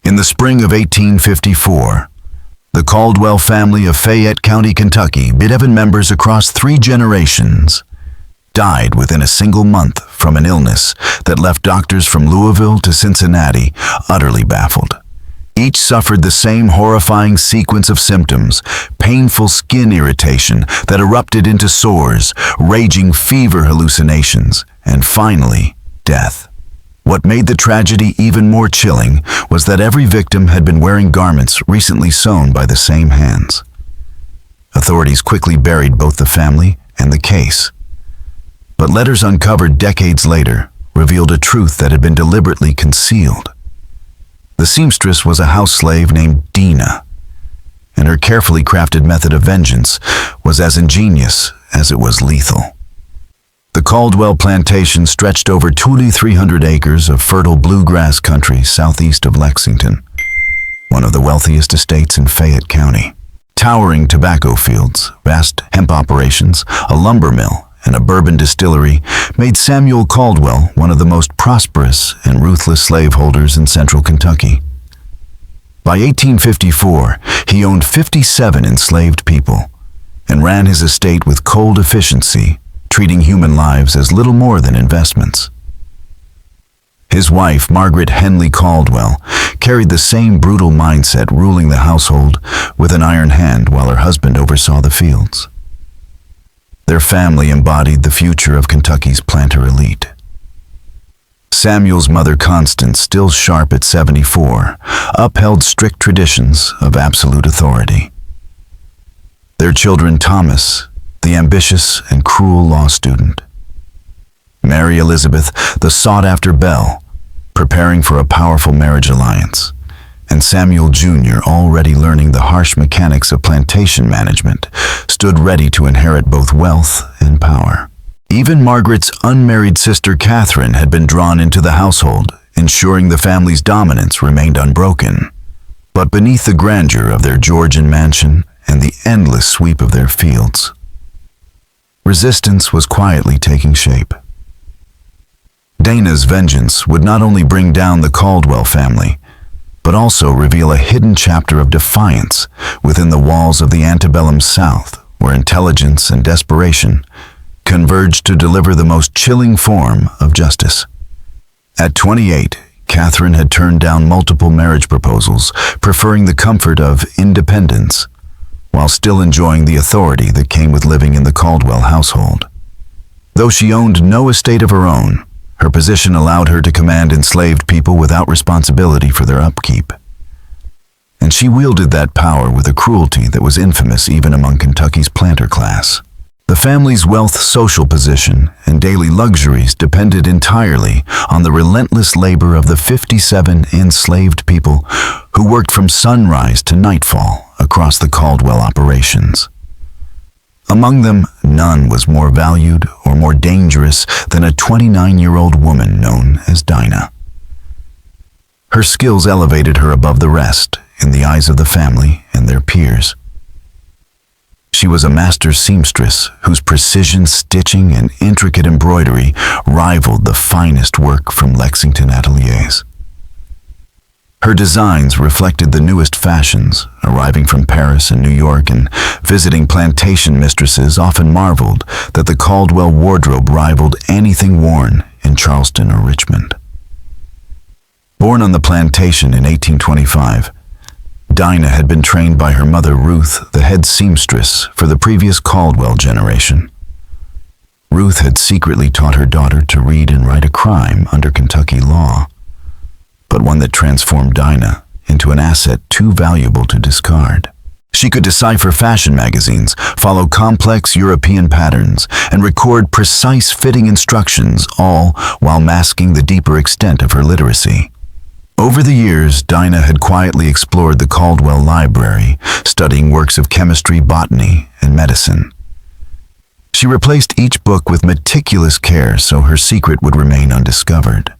In the spring of 1854, the Caldwell family of Fayette County, Kentucky, 11 members across 3 generations, died within a single month from an illness that left doctors from Louisville to Cincinnati utterly baffled. Each suffered the same horrifying sequence of symptoms: painful skin irritation that erupted into sores, raging fever hallucinations, and finally, death. What made the tragedy even more chilling was that every victim had been wearing garments recently sewn by the same hands. Authorities quickly buried both the family and the case. But letters uncovered decades later revealed a truth that had been deliberately concealed. The seamstress was a house slave named Dinah, and her carefully crafted method of vengeance was as ingenious as it was lethal. The Caldwell plantation stretched over 2,300 acres of fertile bluegrass country southeast of Lexington, one of the wealthiest estates in Fayette County. Towering tobacco fields, vast hemp operations, a lumber mill, and a bourbon distillery made Samuel Caldwell one of the most prosperous and ruthless slaveholders in central Kentucky. By 1854, he owned 57 enslaved people and ran his estate with cold efficiency, treating human lives as little more than investments. His wife, Margaret Henley Caldwell, carried the same brutal mindset, ruling the household with an iron hand while her husband oversaw the fields. Their family embodied the future of Kentucky's planter elite. Samuel's mother, Constance, still sharp at 74, upheld strict traditions of absolute authority. Their children, Thomas, the ambitious and cruel law student; Mary Elizabeth, the sought-after belle, preparing for a powerful marriage alliance; and Samuel Jr., already learning the harsh mechanics of plantation management, stood ready to inherit both wealth and power. Even Margaret's unmarried sister Catherine had been drawn into the household, ensuring the family's dominance remained unbroken. But beneath the grandeur of their Georgian mansion and the endless sweep of their fields, resistance was quietly taking shape. Dinah's vengeance would not only bring down the Caldwell family, but also reveal a hidden chapter of defiance within the walls of the antebellum South, where intelligence and desperation converged to deliver the most chilling form of justice. At 28, Catherine had turned down multiple marriage proposals, preferring the comfort of independence, while still enjoying the authority that came with living in the Caldwell household. Though she owned no estate of her own, her position allowed her to command enslaved people without responsibility for their upkeep. And she wielded that power with a cruelty that was infamous even among Kentucky's planter class. The family's wealth, social position, and daily luxuries depended entirely on the relentless labor of the 57 enslaved people who worked from sunrise to nightfall across the Caldwell operations. Among them, none was more valued or more dangerous than a 29-year-old woman known as Dinah. Her skills elevated her above the rest in the eyes of the family and their peers. She was a master seamstress whose precision stitching and intricate embroidery rivaled the finest work from Lexington ateliers. Her designs reflected the newest fashions, arriving from Paris and New York, and visiting plantation mistresses often marveled that the Caldwell wardrobe rivaled anything worn in Charleston or Richmond. Born on the plantation in 1825, Dinah had been trained by her mother Ruth, the head seamstress for the previous Caldwell generation. Ruth had secretly taught her daughter to read and write a crime under Kentucky law, but one that transformed Dinah into an asset too valuable to discard. She could decipher fashion magazines, follow complex European patterns, and record precise fitting instructions, all while masking the deeper extent of her literacy. Over the years, Dinah had quietly explored the Caldwell Library, studying works of chemistry, botany, and medicine. She replaced each book with meticulous care so her secret would remain undiscovered.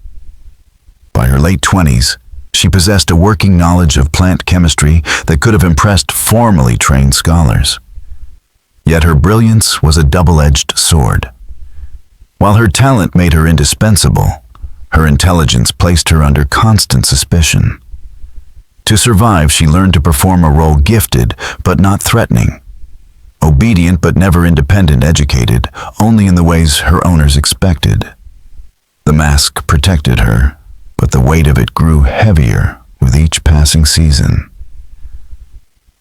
By her late 20s, she possessed a working knowledge of plant chemistry that could have impressed formally trained scholars. Yet her brilliance was a double-edged sword. While her talent made her indispensable, her intelligence placed her under constant suspicion. To survive, she learned to perform a role gifted but not threatening. Obedient but never independent, educated only in the ways her owners expected. The mask protected her, but the weight of it grew heavier with each passing season.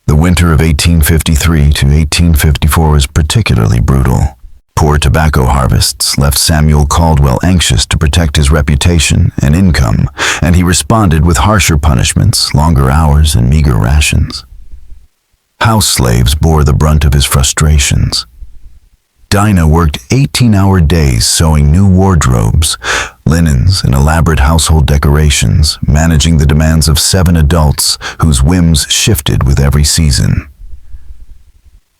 The winter of 1853 to 1854 was particularly brutal. Poor tobacco harvests left Samuel Caldwell anxious to protect his reputation and income, and he responded with harsher punishments, longer hours, and meager rations. House slaves bore the brunt of his frustrations. Dinah worked 18-hour days sewing new wardrobes, linens, and elaborate household decorations, managing the demands of 7 adults whose whims shifted with every season.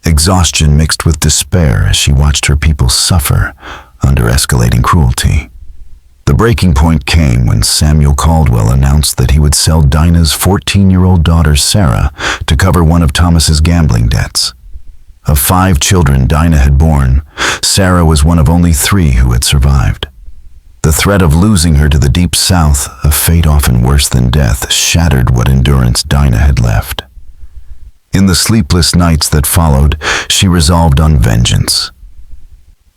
Exhaustion mixed with despair as she watched her people suffer under escalating cruelty. The breaking point came when Samuel Caldwell announced that he would sell Dinah's 14-year-old daughter Sarah to cover one of Thomas's gambling debts. Of 5 children Dinah had borne, Sarah was one of only 3 who had survived. The threat of losing her to the deep south, a fate often worse than death, shattered what endurance Dinah had left. In the sleepless nights that followed, she resolved on vengeance.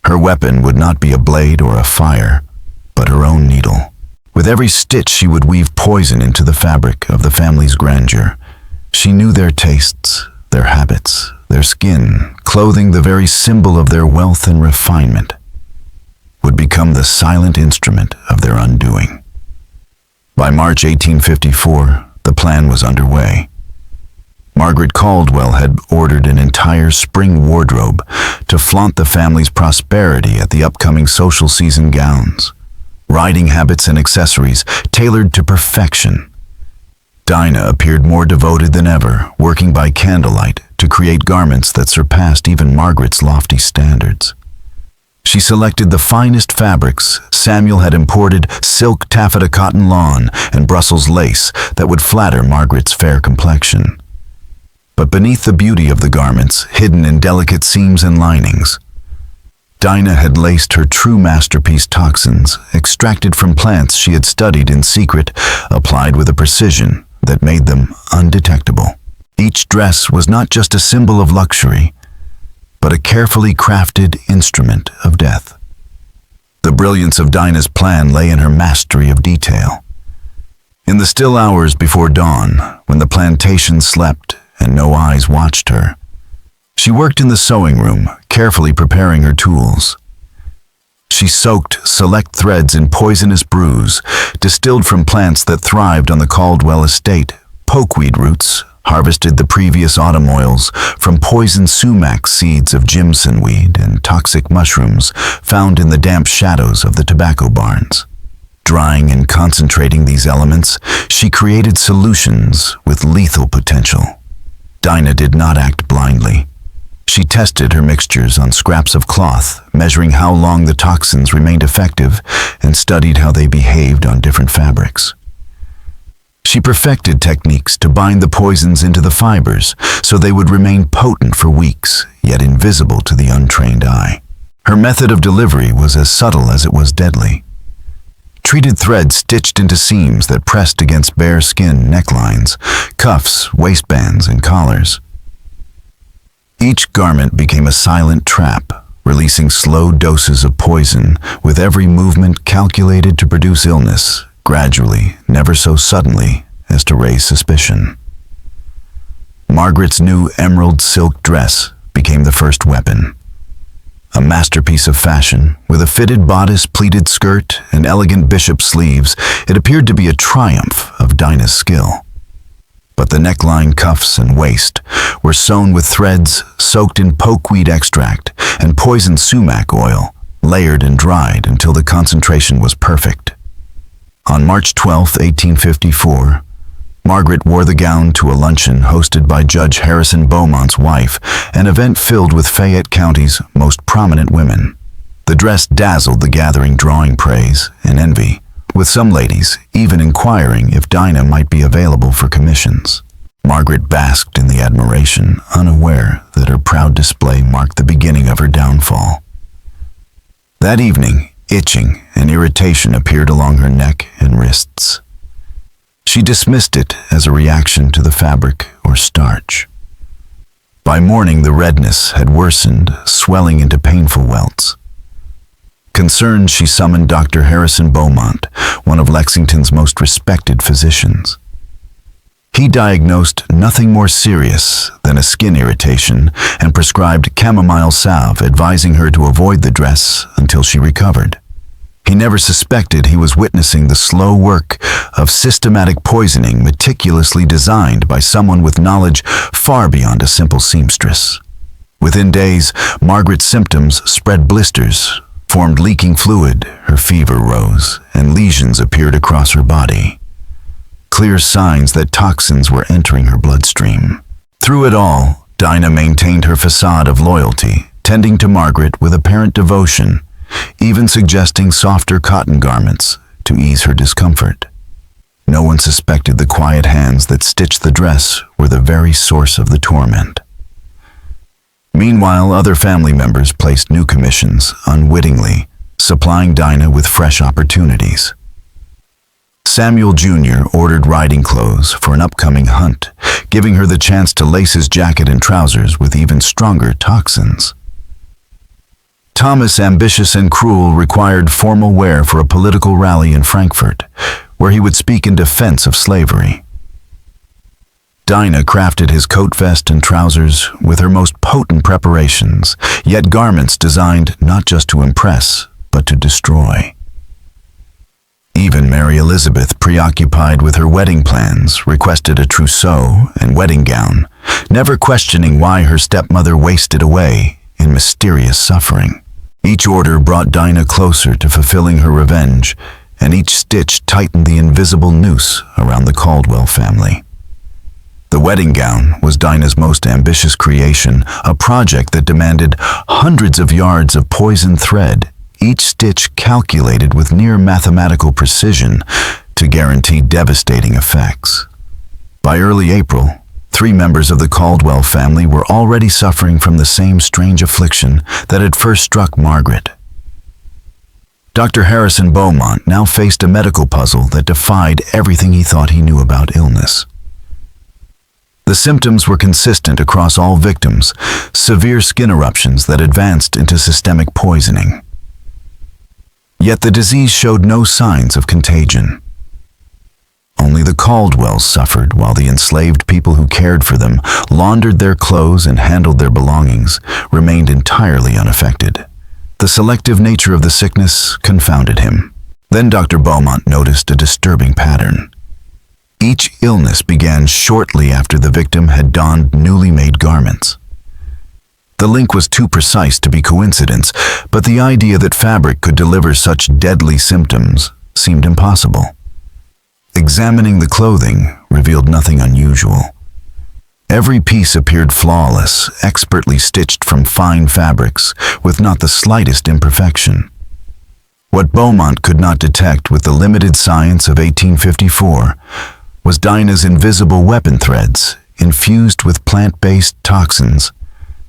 Her weapon would not be a blade or a fire, but her own needle. With every stitch she would weave poison into the fabric of the family's grandeur. She knew their tastes, their habits, their skin, clothing the very symbol of their wealth and refinement, would become the silent instrument of their undoing. By March 1854, the plan was underway. Margaret Caldwell had ordered an entire spring wardrobe to flaunt the family's prosperity at the upcoming social season gowns. Riding habits and accessories tailored to perfection. Dinah appeared more devoted than ever, working by candlelight to create garments that surpassed even Margaret's lofty standards. She selected the finest fabrics. Samuel had imported silk, taffeta, cotton, lawn, and Brussels lace that would flatter Margaret's fair complexion. But beneath the beauty of the garments, hidden in delicate seams and linings, Dinah had laced her true masterpiece toxins, extracted from plants she had studied in secret, applied with a precision that made them undetectable. Each dress was not just a symbol of luxury, but a carefully crafted instrument of death. The brilliance of Dinah's plan lay in her mastery of detail. In the still hours before dawn, when the plantation slept and no eyes watched her, she worked in the sewing room, carefully preparing her tools. She soaked select threads in poisonous brews, distilled from plants that thrived on the Caldwell estate. Pokeweed roots, harvested the previous autumn oils from poison sumac seeds of Jimson weed, and toxic mushrooms found in the damp shadows of the tobacco barns. Drying and concentrating these elements, she created solutions with lethal potential. Dinah did not act blindly. She tested her mixtures on scraps of cloth, measuring how long the toxins remained effective, and studied how they behaved on different fabrics. She perfected techniques to bind the poisons into the fibers so they would remain potent for weeks, yet invisible to the untrained eye. Her method of delivery was as subtle as it was deadly. Treated thread stitched into seams that pressed against bare skin necklines, cuffs, waistbands, and collars. Each garment became a silent trap, releasing slow doses of poison with every movement calculated to produce illness, gradually, never so suddenly as to raise suspicion. Margaret's new emerald silk dress became the first weapon. A masterpiece of fashion, with a fitted bodice, pleated skirt, and elegant bishop sleeves, it appeared to be a triumph of Dinah's skill. But the neckline, cuffs, and waist were sewn with threads soaked in pokeweed extract and poison sumac oil, layered and dried until the concentration was perfect. On March 12, 1854, Margaret wore the gown to a luncheon hosted by Judge Harrison Beaumont's wife, an event filled with Fayette County's most prominent women. The dress dazzled the gathering, drawing praise and envy, with some ladies even inquiring if Dinah might be available for commissions. Margaret basked in the admiration, unaware that her proud display marked the beginning of her downfall. That evening, itching and irritation appeared along her neck and wrists. She dismissed it as a reaction to the fabric or starch. By morning, the redness had worsened, swelling into painful welts. Concerned, she summoned Dr. Harrison Beaumont, one of Lexington's most respected physicians. He diagnosed nothing more serious than a skin irritation and prescribed chamomile salve, advising her to avoid the dress until she recovered. He never suspected he was witnessing the slow work of systematic poisoning meticulously designed by someone with knowledge far beyond a simple seamstress. Within days, Margaret's symptoms spread: blisters formed, leaking fluid, her fever rose, and lesions appeared across her body. Clear signs that toxins were entering her bloodstream. Through it all, Dinah maintained her facade of loyalty, tending to Margaret with apparent devotion, even suggesting softer cotton garments to ease her discomfort. No one suspected the quiet hands that stitched the dress were the very source of the torment. Meanwhile, other family members placed new commissions, unwittingly, supplying Dinah with fresh opportunities. Samuel Jr. ordered riding clothes for an upcoming hunt, giving her the chance to lace his jacket and trousers with even stronger toxins. Thomas, ambitious and cruel, required formal wear for a political rally in Frankfurt, where he would speak in defense of slavery. Dinah crafted his coat, vest, and trousers with her most potent preparations, yet garments designed not just to impress, but to destroy. Even Mary Elizabeth, preoccupied with her wedding plans, requested a trousseau and wedding gown, never questioning why her stepmother wasted away in mysterious suffering. Each order brought Dinah closer to fulfilling her revenge, and each stitch tightened the invisible noose around the Caldwell family. The wedding gown was Dinah's most ambitious creation, a project that demanded hundreds of yards of poisoned thread, each stitch calculated with near mathematical precision to guarantee devastating effects. By early April, 3 members of the Caldwell family were already suffering from the same strange affliction that had first struck Margaret. Dr. Harrison Beaumont now faced a medical puzzle that defied everything he thought he knew about illness. The symptoms were consistent across all victims: severe skin eruptions that advanced into systemic poisoning. Yet the disease showed no signs of contagion. Only the Caldwells suffered, while the enslaved people who cared for them, laundered their clothes, and handled their belongings, remained entirely unaffected. The selective nature of the sickness confounded him. Then Dr. Beaumont noticed a disturbing pattern. Each illness began shortly after the victim had donned newly made garments. The link was too precise to be coincidence, but the idea that fabric could deliver such deadly symptoms seemed impossible. Examining the clothing revealed nothing unusual. Every piece appeared flawless, expertly stitched from fine fabrics, with not the slightest imperfection. What Beaumont could not detect with the limited science of 1854 was Dinah's invisible weapon threads, infused with plant-based toxins,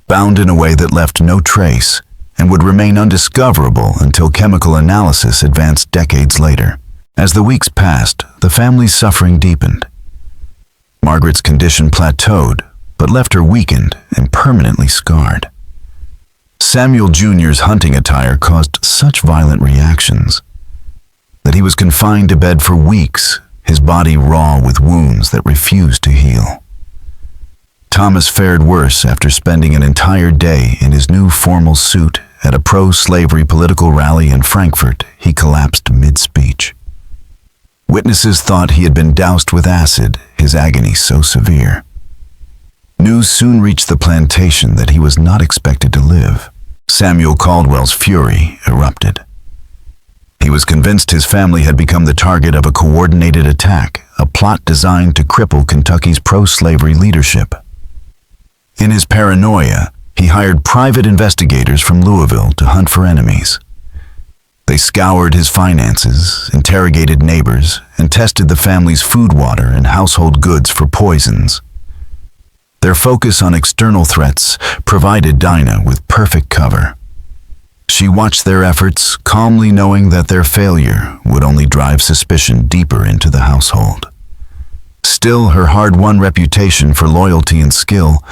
bound in a way that left no trace and would remain undiscoverable until chemical analysis advanced decades later. As the weeks passed, the family's suffering deepened. Margaret's condition plateaued, but left her weakened and permanently scarred. Samuel Jr.'s hunting attire caused such violent reactions that he was confined to bed for weeks, his body raw with wounds that refused to heal. Thomas fared worse after spending an entire day in his new formal suit at a pro-slavery political rally in Frankfurt. He collapsed mid-speech. Witnesses thought he had been doused with acid, his agony so severe. News soon reached the plantation that he was not expected to live. Samuel Caldwell's fury erupted. He was convinced his family had become the target of a coordinated attack, a plot designed to cripple Kentucky's pro-slavery leadership. In his paranoia, he hired private investigators from Louisville to hunt for enemies. They scoured his finances, interrogated neighbors, and tested the family's food, water, and household goods for poisons. Their focus on external threats provided Dinah with perfect cover. She watched their efforts, calmly knowing that their failure would only drive suspicion deeper into the household. Still, her hard-won reputation for loyalty and skill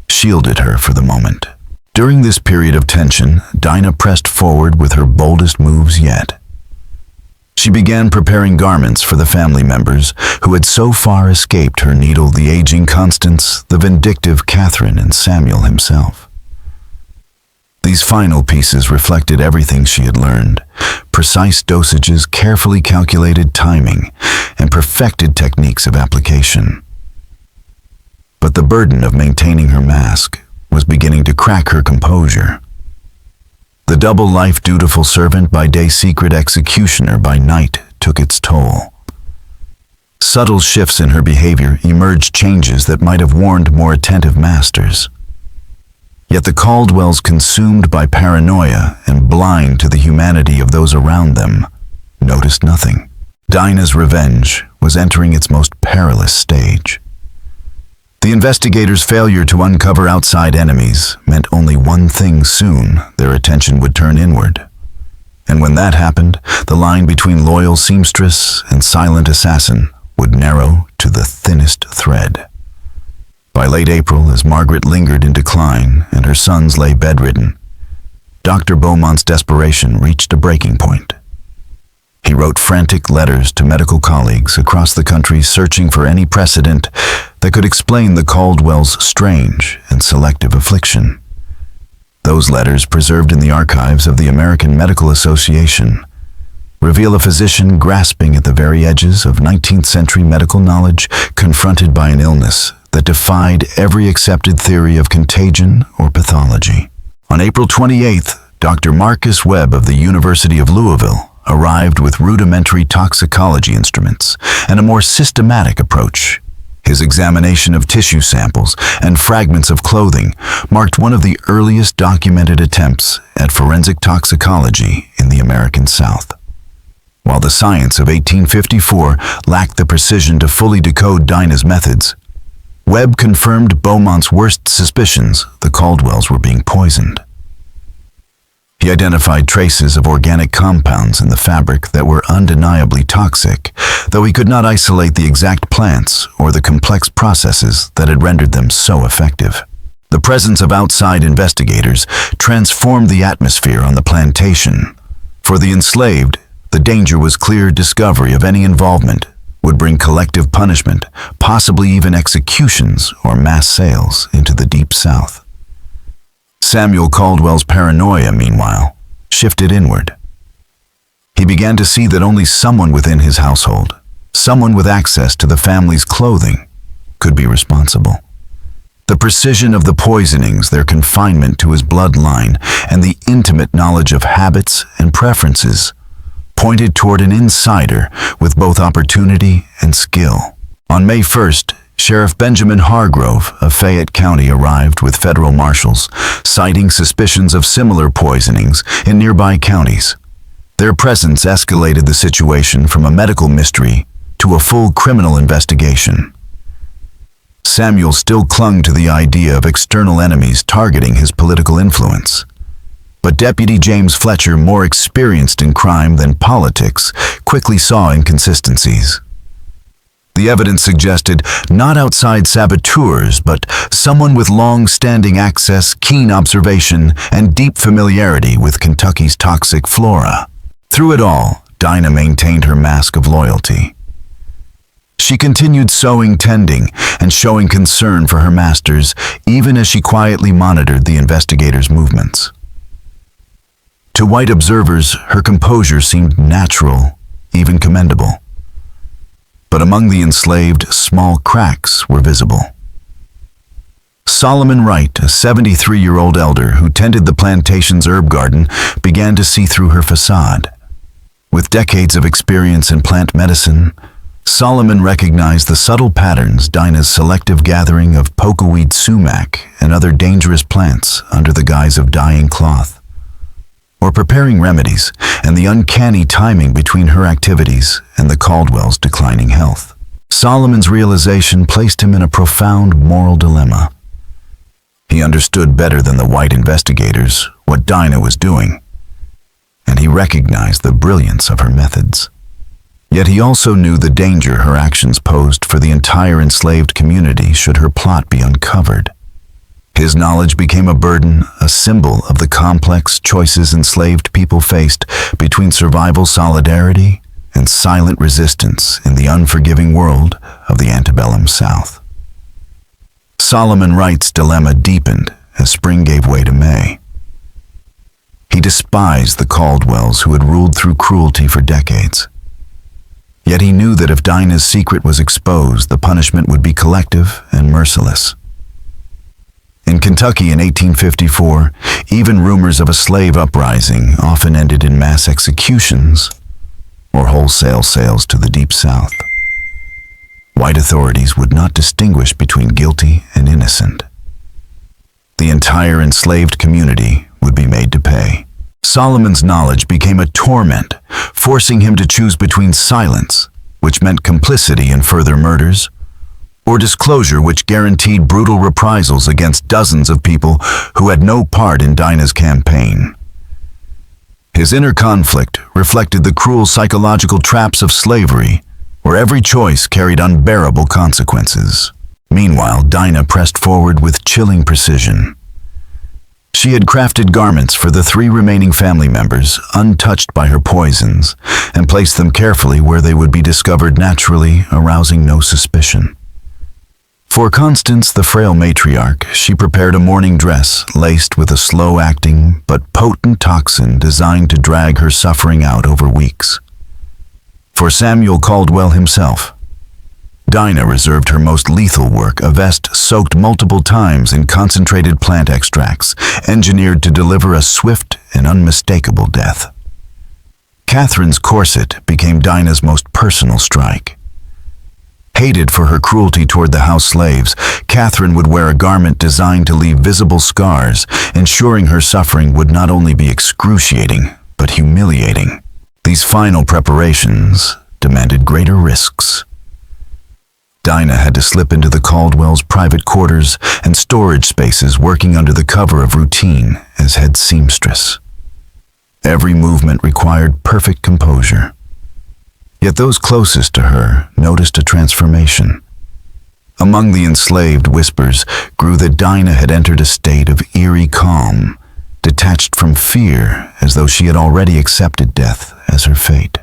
shielded her for the moment. During this period of tension, Dinah pressed forward with her boldest moves yet. She began preparing garments for the family members who had so far escaped her needle: the aging Constance, the vindictive Catherine, and Samuel himself. These final pieces reflected everything she had learned: precise dosages, carefully calculated timing, and perfected techniques of application. But the burden of maintaining her mask was beginning to crack her composure. The double life, dutiful servant by day, secret executioner by night, took its toll. Subtle shifts in her behavior emerged, changes that might have warned more attentive masters. Yet the Caldwells, consumed by paranoia and blind to the humanity of those around them, noticed nothing. Dinah's revenge was entering its most perilous stage. The investigators' failure to uncover outside enemies meant only one thing: soon their attention would turn inward. And when that happened, the line between loyal seamstress and silent assassin would narrow to the thinnest thread. By late April, as Margaret lingered in decline and her sons lay bedridden, Dr. Beaumont's desperation reached a breaking point. He wrote frantic letters to medical colleagues across the country, searching for any precedent that could explain the Caldwells' strange and selective affliction. Those letters, preserved in the archives of the American Medical Association, reveal a physician grasping at the very edges of 19th century medical knowledge, confronted by an illness that defied every accepted theory of contagion or pathology. On April 28th, Dr. Marcus Webb of the University of Louisville arrived with rudimentary toxicology instruments and a more systematic approach. His examination of tissue samples and fragments of clothing marked one of the earliest documented attempts at forensic toxicology in the American South. While the science of 1854 lacked the precision to fully decode Dinah's methods, Webb confirmed Beaumont's worst suspicions: the Caldwells were being poisoned. He identified traces of organic compounds in the fabric that were undeniably toxic, though he could not isolate the exact plants or the complex processes that had rendered them so effective. The presence of outside investigators transformed the atmosphere on the plantation. For the enslaved, the danger was clear: discovery of any involvement would bring collective punishment, possibly even executions or mass sales into the Deep South. Samuel Caldwell's paranoia, meanwhile, shifted inward. He began to see that only someone within his household, someone with access to the family's clothing, could be responsible. The precision of the poisonings, their confinement to his bloodline, and the intimate knowledge of habits and preferences pointed toward an insider with both opportunity and skill. On May 1st, Sheriff Benjamin Hargrove of Fayette County arrived with federal marshals, citing suspicions of similar poisonings in nearby counties. Their presence escalated the situation from a medical mystery to a full criminal investigation. Samuel still clung to the idea of external enemies targeting his political influence. But Deputy James Fletcher, more experienced in crime than politics, quickly saw inconsistencies. The evidence suggested not outside saboteurs, but someone with long-standing access, keen observation, and deep familiarity with Kentucky's toxic flora. Through it all, Dinah maintained her mask of loyalty. She continued sewing, tending, and showing concern for her masters, even as she quietly monitored the investigators' movements. To white observers, her composure seemed natural, even commendable. But among the enslaved, small cracks were visible. Solomon Wright, a 73-year-old elder who tended the plantation's herb garden, began to see through her facade. With decades of experience in plant medicine, Solomon recognized the subtle patterns: Dinah's selective gathering of pokeweed sumac and other dangerous plants under the guise of dyeing cloth, or preparing remedies, and the uncanny timing between her activities and the Caldwells' declining health. Solomon's realization placed him in a profound moral dilemma. He understood better than the white investigators what Dinah was doing, and he recognized the brilliance of her methods. Yet he also knew the danger her actions posed for the entire enslaved community should her plot be uncovered. His knowledge became a burden, a symbol of the complex choices enslaved people faced between survival solidarity and silent resistance in the unforgiving world of the antebellum South. Solomon Wright's dilemma deepened as spring gave way to May. He despised the Caldwells who had ruled through cruelty for decades. Yet he knew that if Dinah's secret was exposed, the punishment would be collective and merciless. In Kentucky in 1854, even rumors of a slave uprising often ended in mass executions or wholesale sales to the Deep South. White authorities would not distinguish between guilty and innocent. The entire enslaved community would be made to pay. Solomon's knowledge became a torment, forcing him to choose between silence, which meant complicity in further murders, or disclosure, which guaranteed brutal reprisals against dozens of people who had no part in Dinah's campaign. His inner conflict reflected the cruel psychological traps of slavery, where every choice carried unbearable consequences. Meanwhile, Dinah pressed forward with chilling precision. She had crafted garments for the 3 remaining family members, untouched by her poisons, and placed them carefully where they would be discovered naturally, arousing no suspicion. For Constance, the frail matriarch, she prepared a mourning dress laced with a slow-acting but potent toxin designed to drag her suffering out over weeks. For Samuel Caldwell himself, Dinah reserved her most lethal work, a vest soaked multiple times in concentrated plant extracts, engineered to deliver a swift and unmistakable death. Catherine's corset became Dinah's most personal strike. Hated for her cruelty toward the house slaves, Catherine would wear a garment designed to leave visible scars, ensuring her suffering would not only be excruciating, but humiliating. These final preparations demanded greater risks. Dinah had to slip into the Caldwells' private quarters and storage spaces, working under the cover of routine as head seamstress. Every movement required perfect composure. Yet those closest to her noticed a transformation. Among the enslaved whispers grew that Dinah had entered a state of eerie calm, detached from fear as though she had already accepted death as her fate.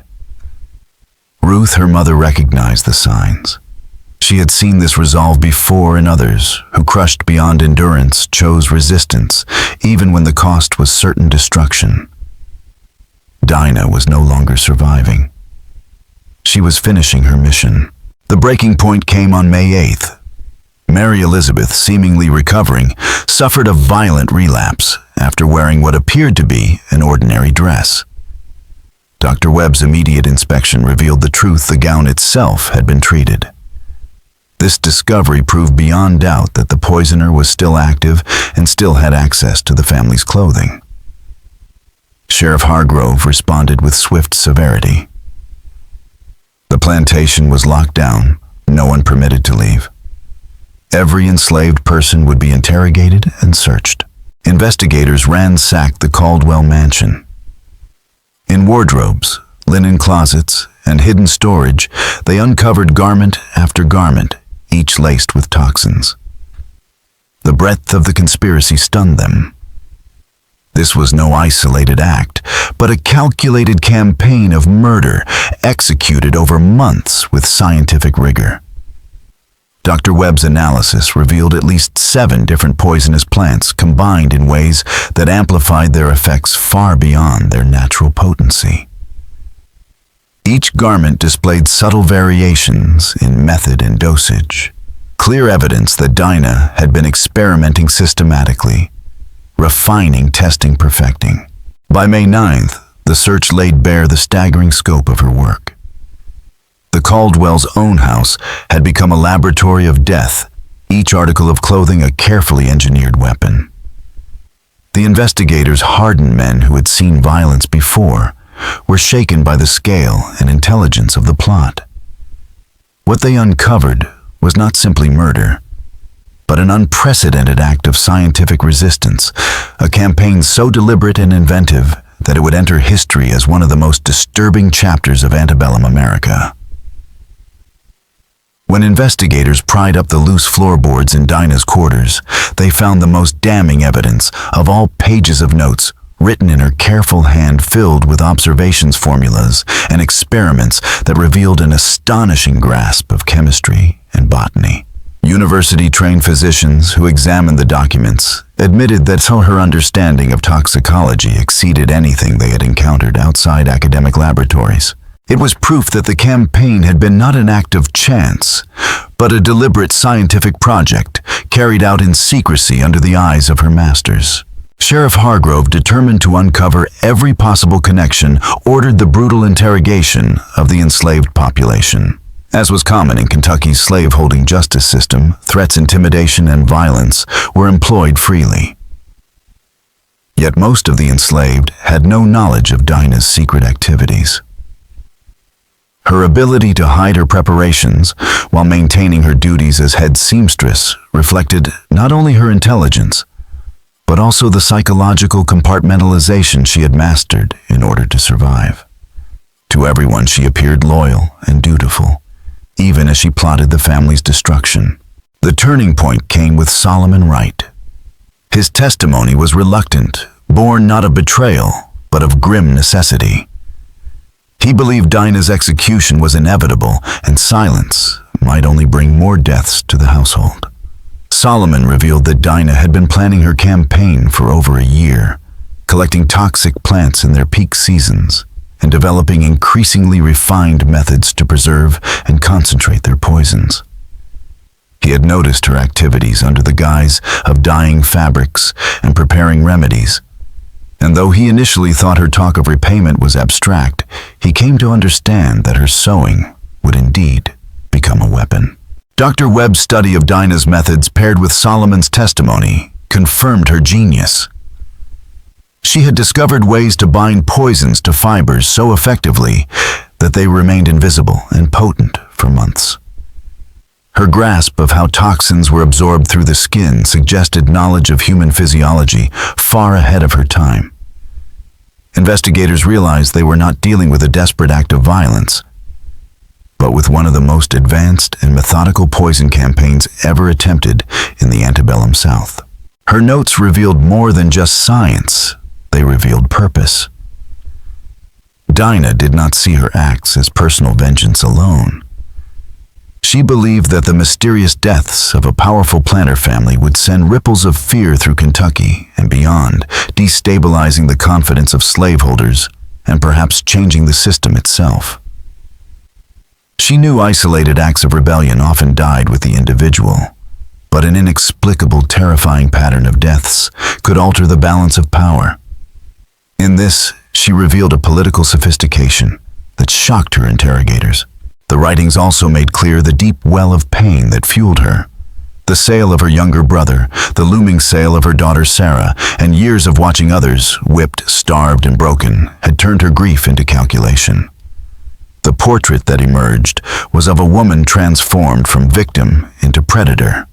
Ruth, her mother, recognized the signs. She had seen this resolve before in others who, crushed beyond endurance, chose resistance, even when the cost was certain destruction. Dinah was no longer surviving. She was finishing her mission. The breaking point came on May 8th. Mary Elizabeth, seemingly recovering, suffered a violent relapse after wearing what appeared to be an ordinary dress. Dr. Webb's immediate inspection revealed the truth: the gown itself had been treated. This discovery proved beyond doubt that the poisoner was still active and still had access to the family's clothing. Sheriff Hargrove responded with swift severity. The plantation was locked down, no one permitted to leave. Every enslaved person would be interrogated and searched. Investigators ransacked the Caldwell mansion. In wardrobes, linen closets, and hidden storage, they uncovered garment after garment, each laced with toxins. The breadth of the conspiracy stunned them. This was no isolated act, but a calculated campaign of murder executed over months with scientific rigor. Dr. Webb's analysis revealed at least 7 different poisonous plants combined in ways that amplified their effects far beyond their natural potency. Each garment displayed subtle variations in method and dosage, clear evidence that Dinah had been experimenting systematically, refining, testing, perfecting. By May 9th, the search laid bare the staggering scope of her work. The Caldwells' own house had become a laboratory of death, each article of clothing a carefully engineered weapon. The investigators, hardened men who had seen violence before, were shaken by the scale and intelligence of the plot. What they uncovered was not simply murder, but an unprecedented act of scientific resistance, a campaign so deliberate and inventive that it would enter history as one of the most disturbing chapters of antebellum America. When investigators pried up the loose floorboards in Dinah's quarters, they found the most damning evidence of all pages of notes written in her careful hand filled with observations formulas and experiments that revealed an astonishing grasp of chemistry and botany. University-trained physicians who examined the documents admitted that her understanding of toxicology exceeded anything they had encountered outside academic laboratories. It was proof that the campaign had been not an act of chance, but a deliberate scientific project carried out in secrecy under the eyes of her masters. Sheriff Hargrove, determined to uncover every possible connection, ordered the brutal interrogation of the enslaved population. As was common in Kentucky's slave-holding justice system, threats, intimidation, and violence were employed freely. Yet most of the enslaved had no knowledge of Dinah's secret activities. Her ability to hide her preparations while maintaining her duties as head seamstress reflected not only her intelligence, but also the psychological compartmentalization she had mastered in order to survive. To everyone she appeared loyal and dutiful, even as she plotted the family's destruction. The turning point came with Solomon Wright. His testimony was reluctant, born not of betrayal, but of grim necessity. He believed Dinah's execution was inevitable, and silence might only bring more deaths to the household. Solomon revealed that Dinah had been planning her campaign for over a year, collecting toxic plants in their peak seasons, and developing increasingly refined methods to preserve and concentrate their poisons. He had noticed her activities under the guise of dyeing fabrics and preparing remedies, and though he initially thought her talk of repayment was abstract, he came to understand that her sewing would indeed become a weapon. Dr. Webb's study of Dinah's methods paired with Solomon's testimony confirmed her genius. She had discovered ways to bind poisons to fibers so effectively that they remained invisible and potent for months. Her grasp of how toxins were absorbed through the skin suggested knowledge of human physiology far ahead of her time. Investigators realized they were not dealing with a desperate act of violence, but with one of the most advanced and methodical poison campaigns ever attempted in the antebellum South. Her notes revealed more than just science, they revealed purpose. Dinah did not see her acts as personal vengeance alone. She believed that the mysterious deaths of a powerful planter family would send ripples of fear through Kentucky and beyond, destabilizing the confidence of slaveholders and perhaps changing the system itself. She knew isolated acts of rebellion often died with the individual, but an inexplicable, terrifying pattern of deaths could alter the balance of power. In this, she revealed a political sophistication that shocked her interrogators. The writings also made clear the deep well of pain that fueled her. The sale of her younger brother, the looming sale of her daughter Sarah, and years of watching others, whipped, starved, and broken, had turned her grief into calculation. The portrait that emerged was of a woman transformed from victim into predator,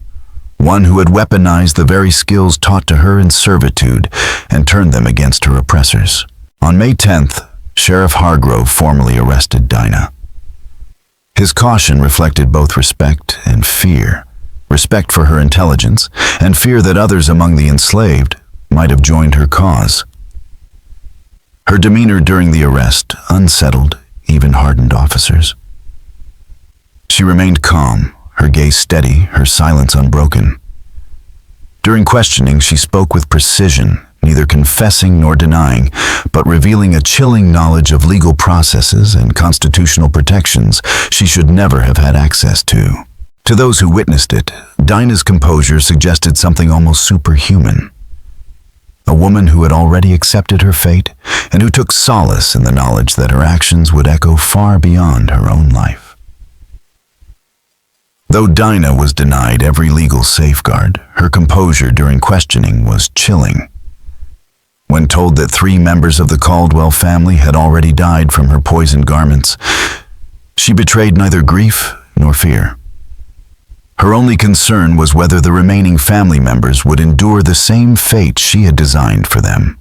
one who had weaponized the very skills taught to her in servitude and turned them against her oppressors. On May 10th, Sheriff Hargrove formally arrested Dinah. His caution reflected both respect and fear, respect for her intelligence, and fear that others among the enslaved might have joined her cause. Her demeanor during the arrest unsettled even hardened officers. She remained calm, her gaze steady, her silence unbroken. During questioning, she spoke with precision, neither confessing nor denying, but revealing a chilling knowledge of legal processes and constitutional protections she should never have had access to. To those who witnessed it, Dinah's composure suggested something almost superhuman. A woman who had already accepted her fate and who took solace in the knowledge that her actions would echo far beyond her own life. Though Dinah was denied every legal safeguard, her composure during questioning was chilling. When told that 3 members of the Caldwell family had already died from her poisoned garments, she betrayed neither grief nor fear. Her only concern was whether the remaining family members would endure the same fate she had designed for them.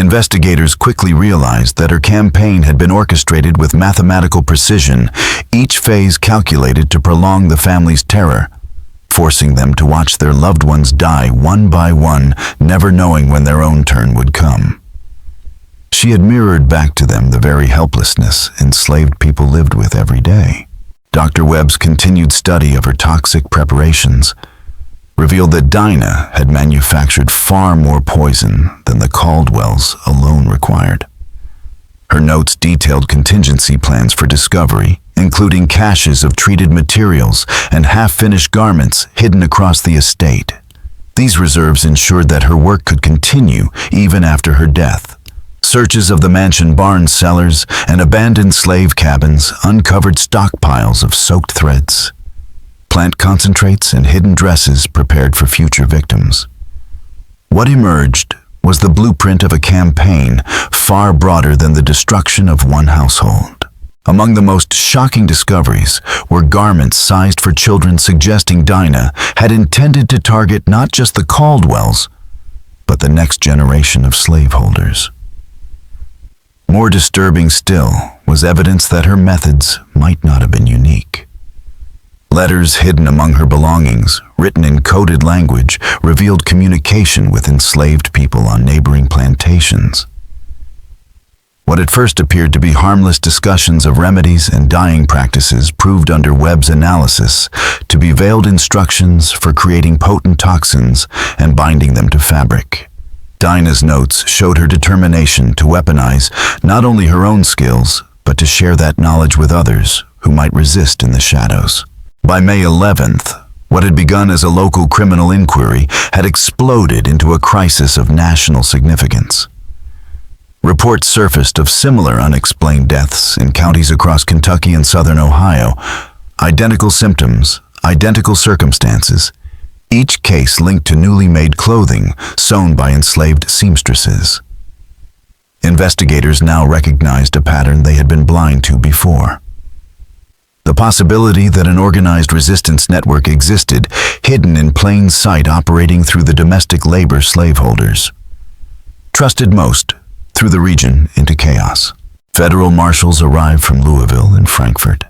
Investigators quickly realized that her campaign had been orchestrated with mathematical precision, each phase calculated to prolong the family's terror, forcing them to watch their loved ones die one by one, never knowing when their own turn would come. She had mirrored back to them the very helplessness enslaved people lived with every day. Dr. Webb's continued study of her toxic preparations revealed that Dinah had manufactured far more poison than the Caldwells alone required. Her notes detailed contingency plans for discovery, including caches of treated materials and half-finished garments hidden across the estate. These reserves ensured that her work could continue even after her death. Searches of the mansion barn cellars and abandoned slave cabins uncovered stockpiles of soaked threads, plant concentrates, and hidden dresses prepared for future victims. What emerged was the blueprint of a campaign far broader than the destruction of one household. Among the most shocking discoveries were garments sized for children, suggesting Dinah had intended to target not just the Caldwells, but the next generation of slaveholders. More disturbing still was evidence that her methods might not have been unique. Letters hidden among her belongings, written in coded language, revealed communication with enslaved people on neighboring plantations. What at first appeared to be harmless discussions of remedies and dyeing practices proved under Webb's analysis to be veiled instructions for creating potent toxins and binding them to fabric. Dinah's notes showed her determination to weaponize not only her own skills, but to share that knowledge with others who might resist in the shadows. By May 11th, what had begun as a local criminal inquiry had exploded into a crisis of national significance. Reports surfaced of similar unexplained deaths in counties across Kentucky and southern Ohio. Identical symptoms, identical circumstances, each case linked to newly made clothing sewn by enslaved seamstresses. Investigators now recognized a pattern they had been blind to before. The possibility that an organized resistance network existed, hidden in plain sight, operating through the domestic labor slaveholders. Trusted most through the region into chaos. Federal marshals arrived from Louisville and Frankfort,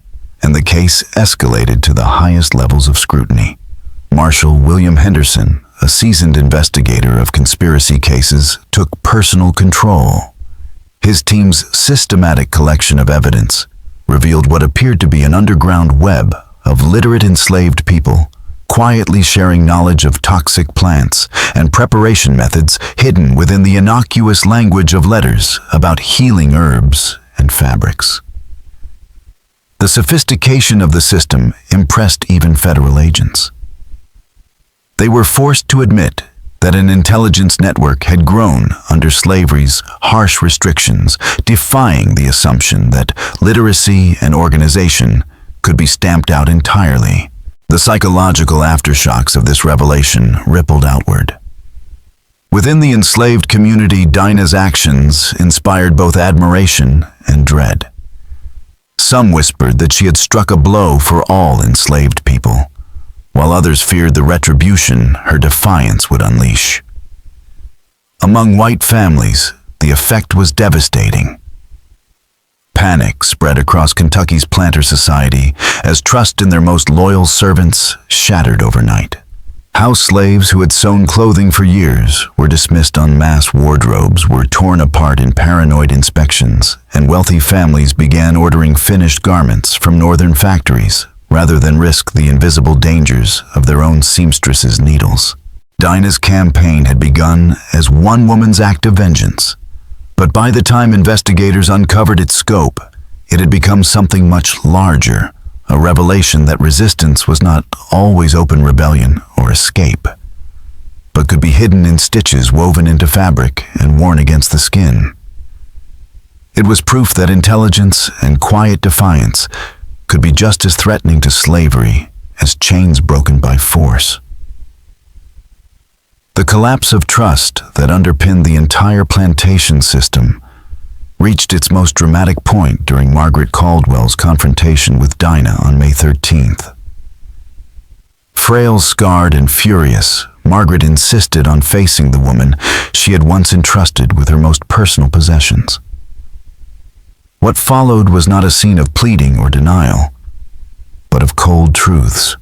and the case escalated to the highest levels of scrutiny. Marshal William Henderson, a seasoned investigator of conspiracy cases, took personal control. His team's systematic collection of evidence revealed what appeared to be an underground web of literate enslaved people, quietly sharing knowledge of toxic plants and preparation methods hidden within the innocuous language of letters about healing herbs and fabrics. The sophistication of the system impressed even federal agents. They were forced to admit that an intelligence network had grown under slavery's harsh restrictions, defying the assumption that literacy and organization could be stamped out entirely. The psychological aftershocks of this revelation rippled outward. Within the enslaved community, Dinah's actions inspired both admiration and dread. Some whispered that she had struck a blow for all enslaved people, while others feared the retribution her defiance would unleash. Among white families, the effect was devastating. Panic spread across Kentucky's planter society as trust in their most loyal servants shattered overnight. House slaves who had sewn clothing for years were dismissed en masse, wardrobes were torn apart in paranoid inspections, and wealthy families began ordering finished garments from northern factories rather than risk the invisible dangers of their own seamstresses' needles. Dinah's campaign had begun as one woman's act of vengeance, but by the time investigators uncovered its scope, it had become something much larger, a revelation that resistance was not always open rebellion or escape, but could be hidden in stitches woven into fabric and worn against the skin. It was proof that intelligence and quiet defiance could be just as threatening to slavery as chains broken by force. The collapse of trust that underpinned the entire plantation system reached its most dramatic point during Margaret Caldwell's confrontation with Dinah on May 13th. Frail, scarred, and furious, Margaret insisted on facing the woman she had once entrusted with her most personal possessions. What followed was not a scene of pleading or denial, but of cold truths.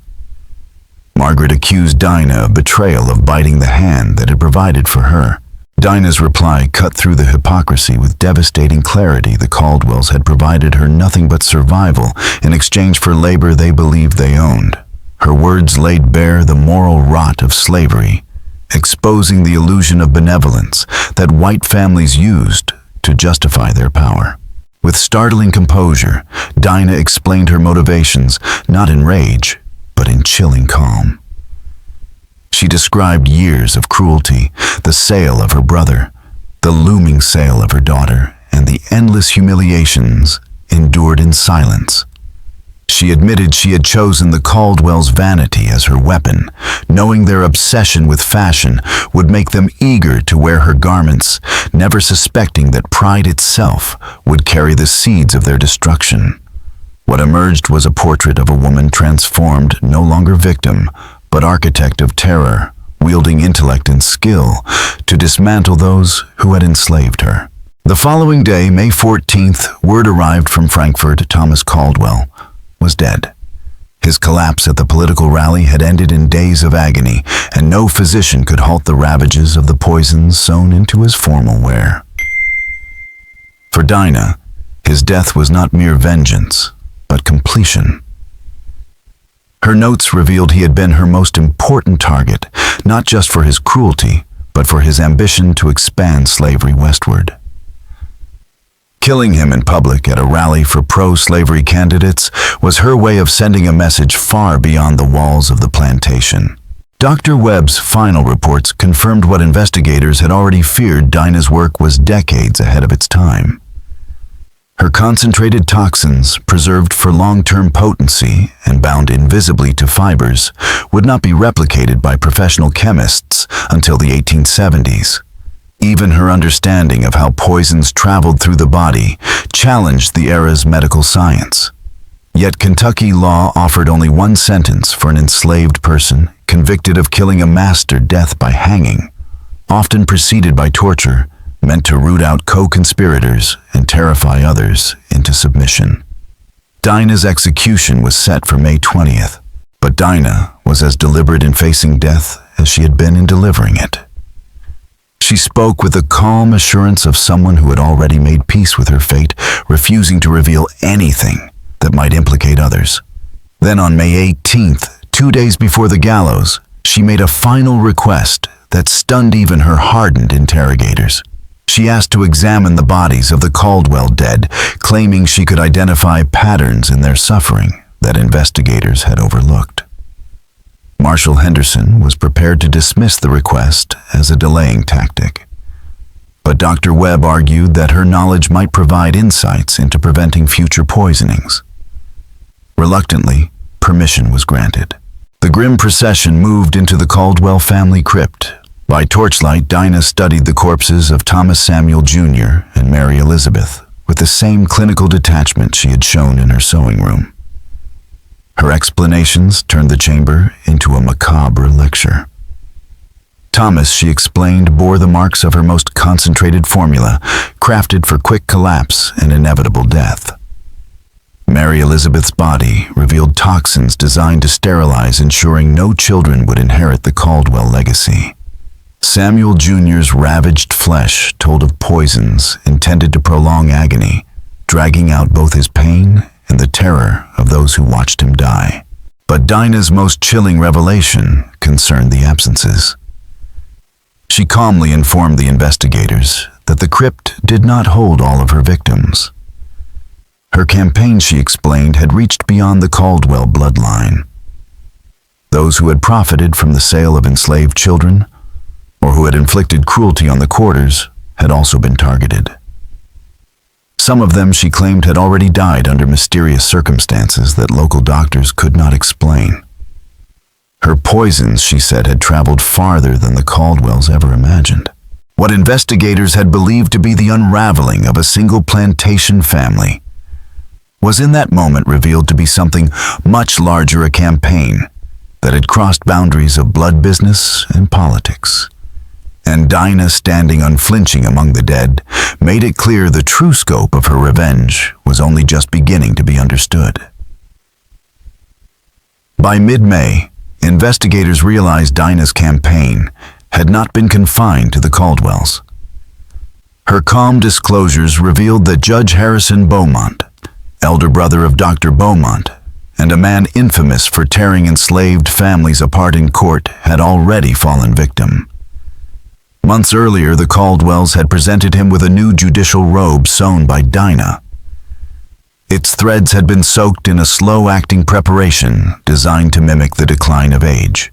Margaret accused Dinah of betrayal, of biting the hand that had provided for her. Dinah's reply cut through the hypocrisy with devastating clarity. The Caldwells had provided her nothing but survival in exchange for labor they believed they owned. Her words laid bare the moral rot of slavery, exposing the illusion of benevolence that white families used to justify their power. With startling composure, Dinah explained her motivations, not in rage, but in chilling calm. She described years of cruelty, the sale of her brother, the looming sale of her daughter, and the endless humiliations endured in silence. She admitted she had chosen the Caldwells' vanity as her weapon, knowing their obsession with fashion would make them eager to wear her garments, never suspecting that pride itself would carry the seeds of their destruction. What emerged was a portrait of a woman transformed, no longer victim, but architect of terror, wielding intellect and skill to dismantle those who had enslaved her. The following day, May 14th, word arrived from Frankfurt. Thomas Caldwell was dead. His collapse at the political rally had ended in days of agony, and no physician could halt the ravages of the poisons sewn into his formal wear. For Dinah, his death was not mere vengeance, but completion. Her notes revealed he had been her most important target, not just for his cruelty, but for his ambition to expand slavery westward. Killing him in public at a rally for pro-slavery candidates was her way of sending a message far beyond the walls of the plantation. Dr. Webb's final reports confirmed what investigators had already feared. Dinah's work was decades ahead of its time. Her concentrated toxins, preserved for long-term potency and bound invisibly to fibers, would not be replicated by professional chemists until the 1870s. Even her understanding of how poisons traveled through the body challenged the era's medical science. Yet Kentucky law offered only one sentence for an enslaved person convicted of killing a master: death by hanging, often preceded by torture, meant to root out co-conspirators and terrify others into submission. Dinah's execution was set for May 20th, but Dinah was as deliberate in facing death as she had been in delivering it. She spoke with the calm assurance of someone who had already made peace with her fate, refusing to reveal anything that might implicate others. Then on May 18th, 2 days before the gallows, she made a final request that stunned even her hardened interrogators. She asked to examine the bodies of the Caldwell dead, claiming she could identify patterns in their suffering that investigators had overlooked. Marshal Henderson was prepared to dismiss the request as a delaying tactic. But Dr. Webb argued that her knowledge might provide insights into preventing future poisonings. Reluctantly, permission was granted. The grim procession moved into the Caldwell family crypt. By torchlight, Dinah studied the corpses of Thomas Samuel Jr. and Mary Elizabeth with the same clinical detachment she had shown in her sewing room. Her explanations turned the chamber into a macabre lecture. Thomas, she explained, bore the marks of her most concentrated formula, crafted for quick collapse and inevitable death. Mary Elizabeth's body revealed toxins designed to sterilize, ensuring no children would inherit the Caldwell legacy. Samuel Jr.'s ravaged flesh told of poisons intended to prolong agony, dragging out both his pain and the terror of those who watched him die. But Dinah's most chilling revelation concerned the absences. She calmly informed the investigators that the crypt did not hold all of her victims. Her campaign, she explained, had reached beyond the Caldwell bloodline. Those who had profited from the sale of enslaved children, or who had inflicted cruelty on the quarters, had also been targeted. Some of them, she claimed, had already died under mysterious circumstances that local doctors could not explain. Her poisons, she said, had traveled farther than the Caldwells ever imagined. What investigators had believed to be the unraveling of a single plantation family was in that moment revealed to be something much larger: a campaign that had crossed boundaries of blood business and politics. And Dinah, standing unflinching among the dead, made it clear the true scope of her revenge was only just beginning to be understood. By mid-May, investigators realized Dinah's campaign had not been confined to the Caldwells. Her calm disclosures revealed that Judge Harrison Beaumont, elder brother of Dr. Beaumont, and a man infamous for tearing enslaved families apart in court, had already fallen victim. Months earlier, the Caldwells had presented him with a new judicial robe sewn by Dinah. Its threads had been soaked in a slow-acting preparation designed to mimic the decline of age.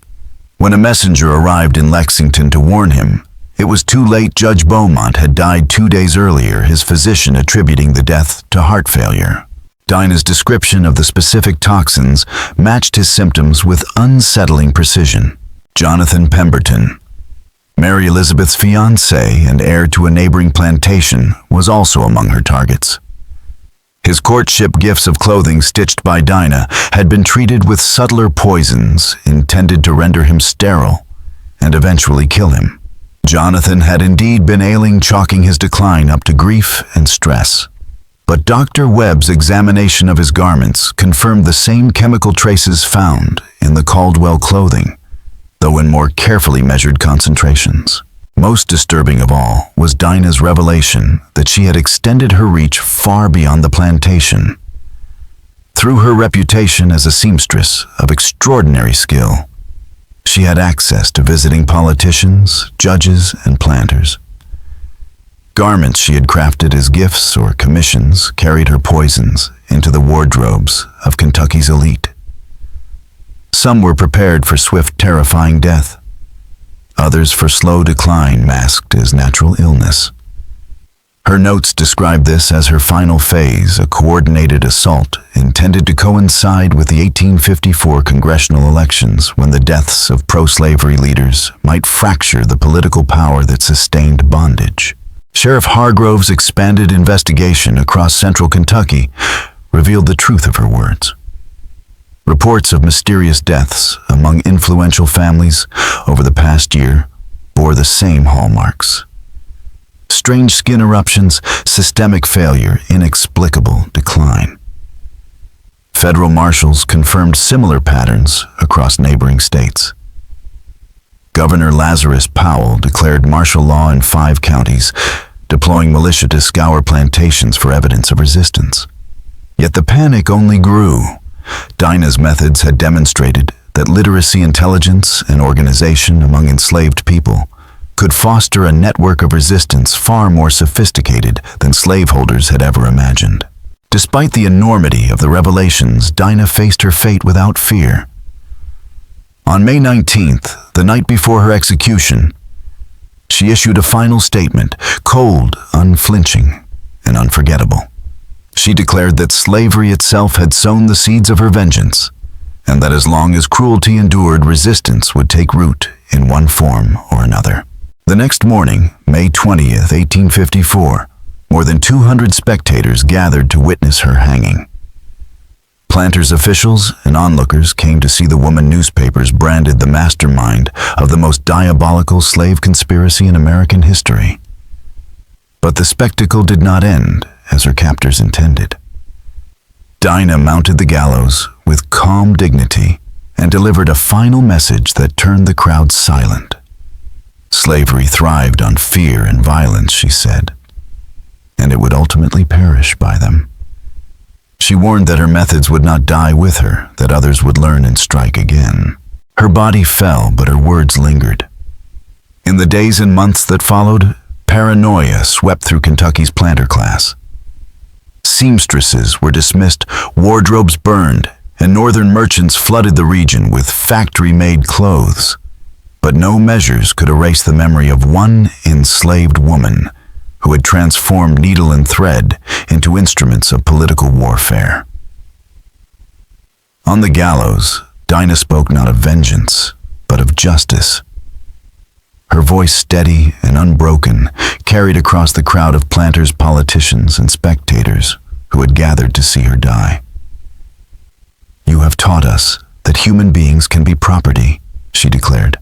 When a messenger arrived in Lexington to warn him, it was too late. Judge Beaumont had died 2 days earlier, his physician attributing the death to heart failure. Dinah's description of the specific toxins matched his symptoms with unsettling precision. Jonathan Pemberton, Mary Elizabeth's fiancé and heir to a neighboring plantation, was also among her targets. His courtship gifts of clothing stitched by Dinah had been treated with subtler poisons intended to render him sterile and eventually kill him. Jonathan had indeed been ailing, chalking his decline up to grief and stress. But Dr. Webb's examination of his garments confirmed the same chemical traces found in the Caldwell clothing, though in more carefully measured concentrations. Most disturbing of all was Dinah's revelation that she had extended her reach far beyond the plantation. Through her reputation as a seamstress of extraordinary skill, she had access to visiting politicians, judges, and planters. Garments she had crafted as gifts or commissions carried her poisons into the wardrobes of Kentucky's elite. Some were prepared for swift, terrifying death. Others for slow decline masked as natural illness. Her notes describe this as her final phase, a coordinated assault intended to coincide with the 1854 congressional elections, when the deaths of pro-slavery leaders might fracture the political power that sustained bondage. Sheriff Hargrove's expanded investigation across central Kentucky revealed the truth of her words. Reports of mysterious deaths among influential families over the past year bore the same hallmarks. Strange skin eruptions, systemic failure, inexplicable decline. Federal marshals confirmed similar patterns across neighboring states. Governor Lazarus Powell declared martial law in 5 counties, deploying militia to scour plantations for evidence of resistance. Yet the panic only grew. Dinah's methods had demonstrated that literacy, intelligence, and organization among enslaved people could foster a network of resistance far more sophisticated than slaveholders had ever imagined. Despite the enormity of the revelations, Dinah faced her fate without fear. On May 19th, the night before her execution, she issued a final statement, cold, unflinching, and unforgettable. She declared that slavery itself had sown the seeds of her vengeance, and that as long as cruelty endured, resistance would take root in one form or another. The next morning, May 20th, 1854, more than 200 spectators gathered to witness her hanging. Planters' officials and onlookers came to see the woman newspapers branded the mastermind of the most diabolical slave conspiracy in American history. But the spectacle did not end as her captors intended. Dinah mounted the gallows with calm dignity and delivered a final message that turned the crowd silent. Slavery thrived on fear and violence, she said, and it would ultimately perish by them. She warned that her methods would not die with her, that others would learn and strike again. Her body fell, but her words lingered. In the days and months that followed, paranoia swept through Kentucky's planter class. Seamstresses were dismissed, wardrobes burned, and northern merchants flooded the region with factory-made clothes. But no measures could erase the memory of one enslaved woman who had transformed needle and thread into instruments of political warfare. On the gallows, Dinah spoke not of vengeance, but of justice. Her voice, steady and unbroken, carried across the crowd of planters, politicians, and spectators who had gathered to see her die. "You have taught us that human beings can be property, she declared.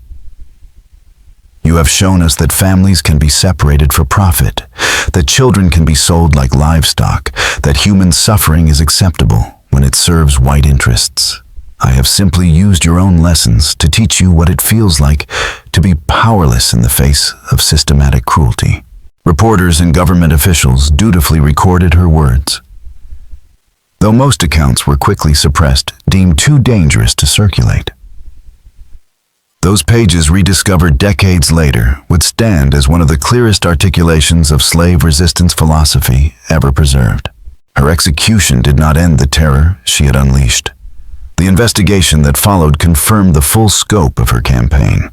You have shown us that families can be separated for profit, that children can be sold like livestock, that human suffering is acceptable when it serves white interests. I have simply used your own lessons to teach you what it feels like to be powerless in the face of systematic cruelty. Reporters and government officials dutifully recorded her words. Though most accounts were quickly suppressed, deemed too dangerous to circulate. Those pages, rediscovered decades later, would stand as one of the clearest articulations of slave resistance philosophy ever preserved. Her execution did not end the terror she had unleashed. The investigation that followed confirmed the full scope of her campaign.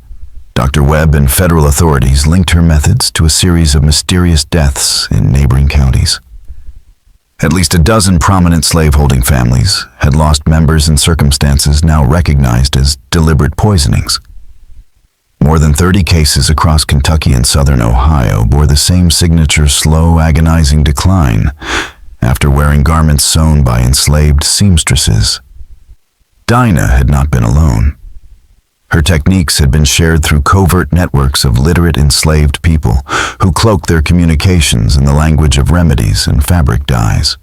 Dr. Webb and federal authorities linked her methods to a series of mysterious deaths in neighboring counties. At least a dozen prominent slaveholding families had lost members in circumstances now recognized as deliberate poisonings. More than 30 cases across Kentucky and southern Ohio bore the same signature slow, agonizing decline after wearing garments sewn by enslaved seamstresses. Dinah had not been alone. Her techniques had been shared through covert networks of literate enslaved people who cloaked their communications in the language of remedies and fabric dyes.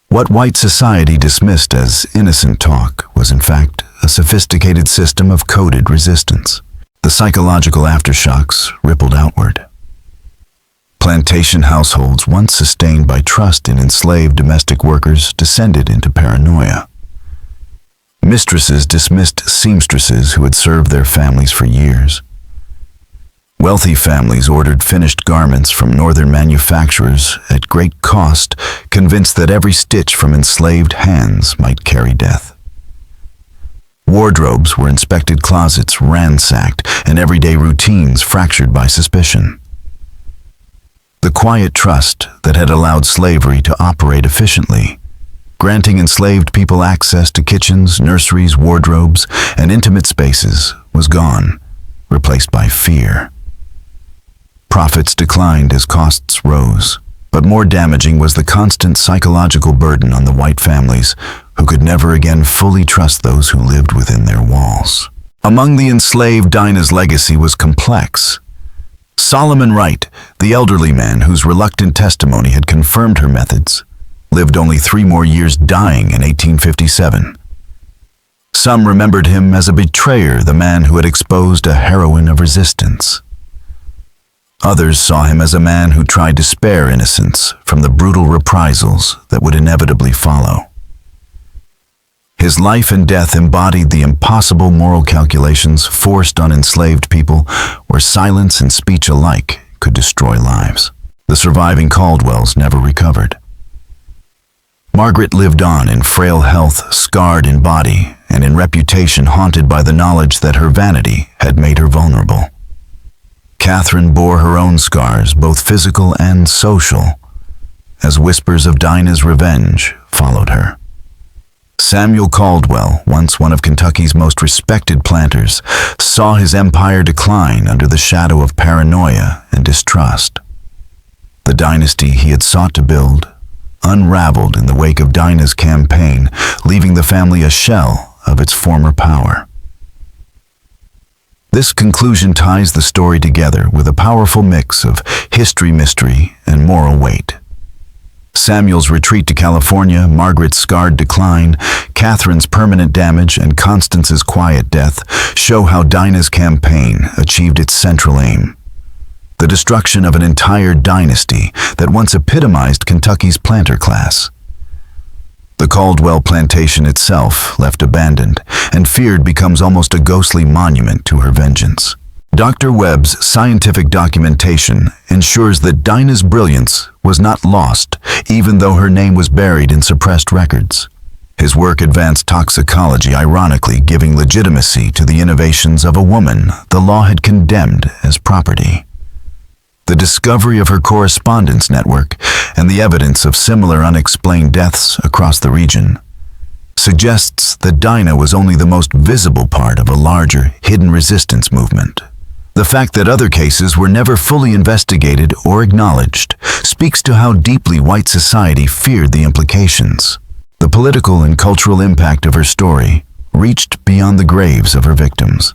What white society dismissed as innocent talk was in fact a sophisticated system of coded resistance. The psychological aftershocks rippled outward. Plantation households, once sustained by trust in enslaved domestic workers, descended into paranoia. Mistresses dismissed seamstresses who had served their families for years. Wealthy families ordered finished garments from northern manufacturers at great cost, convinced that every stitch from enslaved hands might carry death. Wardrobes were inspected, closets ransacked, and everyday routines fractured by suspicion. The quiet trust that had allowed slavery to operate efficiently, granting enslaved people access to kitchens, nurseries, wardrobes, and intimate spaces, was gone, replaced by fear. Profits declined as costs rose, but more damaging was the constant psychological burden on the white families who could never again fully trust those who lived within their walls. Among the enslaved, Dinah's legacy was complex. Solomon Wright, the elderly man whose reluctant testimony had confirmed her methods, lived only 3 more years, dying in 1857. Some remembered him as a betrayer, the man who had exposed a heroine of resistance. Others saw him as a man who tried to spare innocence from the brutal reprisals that would inevitably follow. His life and death embodied the impossible moral calculations forced on enslaved people, where silence and speech alike could destroy lives. The surviving Caldwells never recovered. Margaret lived on in frail health, scarred in body, and in reputation haunted by the knowledge that her vanity had made her vulnerable. Catherine bore her own scars, both physical and social, as whispers of Dinah's revenge followed her. Samuel Caldwell, once one of Kentucky's most respected planters, saw his empire decline under the shadow of paranoia and distrust. The dynasty he had sought to build unraveled in the wake of Dinah's campaign, leaving the family a shell of its former power. This conclusion ties the story together with a powerful mix of history, mystery, and moral weight. Samuel's retreat to California, Margaret's scarred decline, Catherine's permanent damage, and Constance's quiet death show how Dinah's campaign achieved its central aim: the destruction of an entire dynasty that once epitomized Kentucky's planter class. The Caldwell plantation itself, left abandoned and feared, becomes almost a ghostly monument to her vengeance. Dr. Webb's scientific documentation ensures that Dinah's brilliance was not lost, even though her name was buried in suppressed records. His work advanced toxicology, ironically giving legitimacy to the innovations of a woman the law had condemned as property. The discovery of her correspondence network and the evidence of similar unexplained deaths across the region suggests that Dinah was only the most visible part of a larger, hidden resistance movement. The fact that other cases were never fully investigated or acknowledged speaks to how deeply white society feared the implications. The political and cultural impact of her story reached beyond the graves of her victims.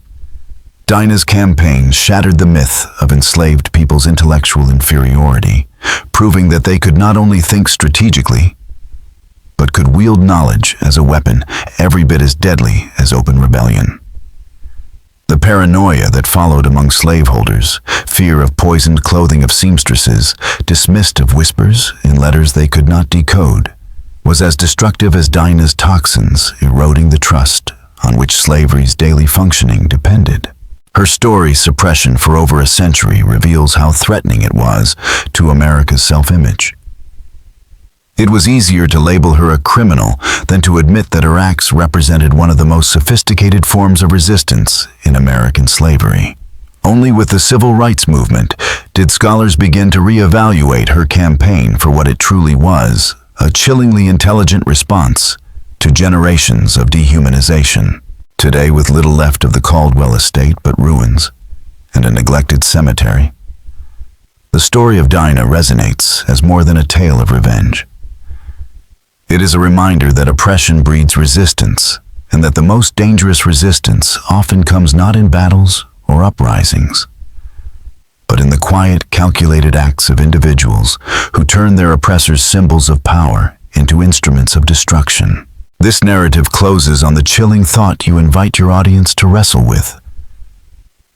Dinah's campaign shattered the myth of enslaved people's intellectual inferiority, proving that they could not only think strategically, but could wield knowledge as a weapon every bit as deadly as open rebellion. The paranoia that followed among slaveholders, fear of poisoned clothing of seamstresses, dismissed of whispers in letters they could not decode, was as destructive as Dinah's toxins eroding the trust on which slavery's daily functioning depended. Her story's suppression for over a century reveals how threatening it was to America's self-image. It was easier to label her a criminal than to admit that her acts represented one of the most sophisticated forms of resistance in American slavery. Only with the civil rights movement did scholars begin to reevaluate her campaign for what it truly was, a chillingly intelligent response to generations of dehumanization. Today, with little left of the Caldwell estate but ruins and a neglected cemetery, the story of Dinah resonates as more than a tale of revenge. It is a reminder that oppression breeds resistance, and that the most dangerous resistance often comes not in battles or uprisings, but in the quiet, calculated acts of individuals who turn their oppressors' symbols of power into instruments of destruction. This narrative closes on the chilling thought you invite your audience to wrestle with.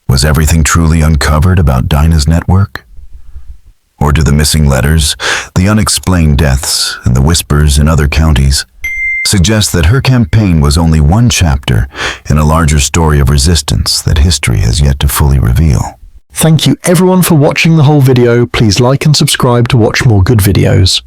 Was everything truly uncovered about Dinah's network? Or do the missing letters, the unexplained deaths, and the whispers in other counties suggest that her campaign was only one chapter in a larger story of resistance that history has yet to fully reveal? Thank you everyone for watching the whole video. Please like and subscribe to watch more good videos.